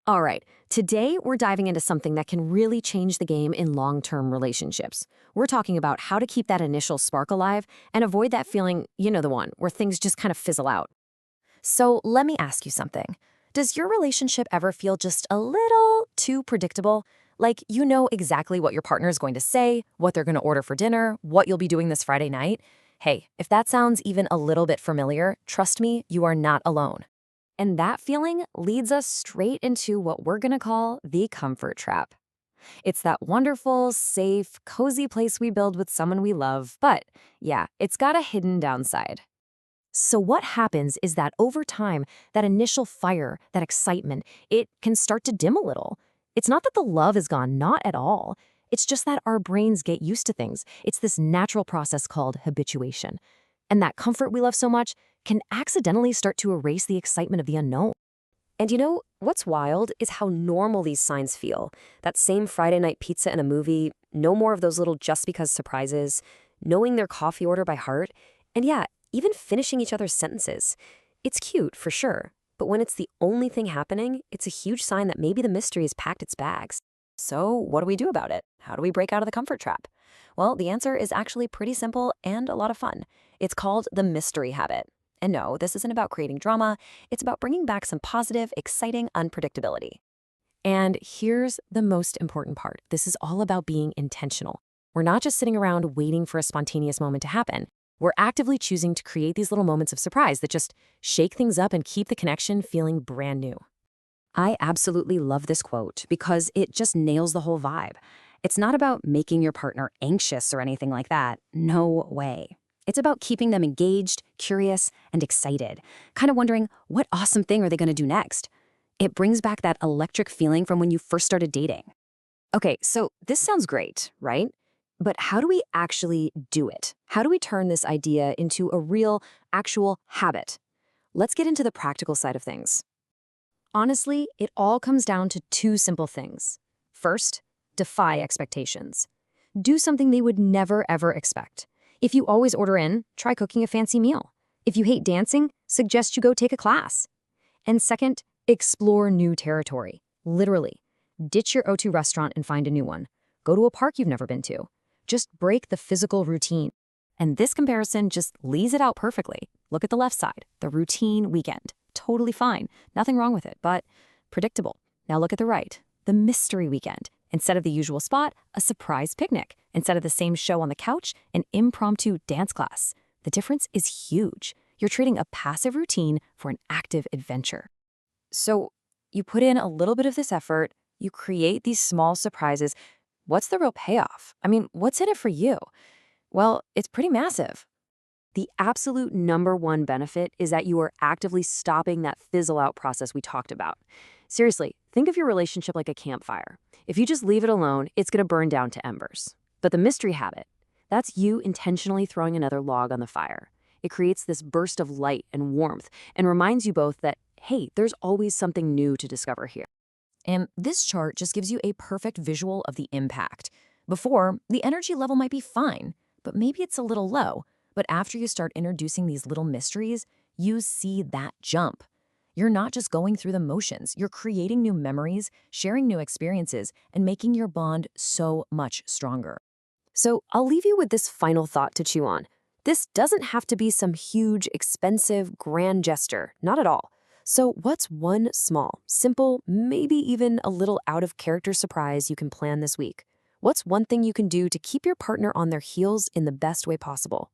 All right, today we're diving into something that can really change the game in long-term relationships. We're talking about how to keep that initial spark alive and avoid that feeling, you know the one, where things just kind of fizzle out. So let me ask you something. Does your relationship ever feel just a little too predictable? Like you know exactly what your partner is going to say, what they're going to order for dinner, what you'll be doing this Friday night? Hey, if that sounds even a little bit familiar, trust me, you are not alone. And that feeling leads us straight into what we're going to call the comfort trap. It's that wonderful, safe, cozy place we build with someone we love, but yeah, it's got a hidden downside. So what happens is that over time, that initial fire, that excitement, it can start to dim a little. It's not that the love is gone, not at all. It's just that our brains get used to things. It's this natural process called habituation. And that comfort we love so much can accidentally start to erase the excitement of the unknown. And you know, what's wild is how normal these signs feel. That same Friday night pizza in a movie, no more of those little just because surprises, knowing their coffee order by heart, and yeah, even finishing each other's sentences. It's cute, for sure, but when it's the only thing happening, it's a huge sign that maybe the mystery has packed its bags. So what do we do about it? How do we break out of the comfort trap? Well, the answer is actually pretty simple and a lot of fun. It's called the mystery habit. And no, this isn't about creating drama. It's about bringing back some positive, exciting unpredictability. And here's the most important part. This is all about being intentional. We're not just sitting around waiting for a spontaneous moment to happen. We're actively choosing to create these little moments of surprise that just shake things up and keep the connection feeling brand new. I absolutely love this quote because it just nails the whole vibe. It's not about making your partner anxious or anything like that. No way. It's about keeping them engaged, curious, and excited, kind of wondering, what awesome thing are they going to do next? It brings back that electric feeling from when you first started dating. Okay, so this sounds great, right? But how do we actually do it? How do we turn this idea into a real, actual habit? Let's get into the practical side of things. Honestly, it all comes down to two simple things. First, defy expectations. Do something they would never, ever expect. If you always order in, try cooking a fancy meal. If you hate dancing, suggest you go take a class. And second, explore new territory. Literally. Ditch your O2 restaurant and find a new one. Go to a park you've never been to. Just break the physical routine. And this comparison just lays it out perfectly. Look at the left side, the routine weekend. Totally fine. Nothing wrong with it, but predictable. Now look at the right, the mystery weekend. Instead of the usual spot, a surprise picnic. Instead of the same show on the couch, an impromptu dance class. The difference is huge. You're trading a passive routine for an active adventure. So you put in a little bit of this effort, you create these small surprises. What's the real payoff? I mean, what's in it for you? Well, it's pretty massive. The absolute number one benefit is that you are actively stopping that fizzle out process we talked about. Seriously, think of your relationship like a campfire. If you just leave it alone, it's going to burn down to embers. But the mystery habit, that's you intentionally throwing another log on the fire. It creates this burst of light and warmth and reminds you both that, hey, there's always something new to discover here. And this chart just gives you a perfect visual of the impact. Before, the energy level might be fine, but maybe it's a little low. But after you start introducing these little mysteries, you see that jump. You're not just going through the motions, you're creating new memories, sharing new experiences, and making your bond so much stronger. So I'll leave you with this final thought to chew on. This doesn't have to be some huge, expensive, grand gesture, not at all. So what's one small, simple, maybe even a little out-of-character surprise you can plan this week? What's one thing you can do to keep your partner on their heels in the best way possible?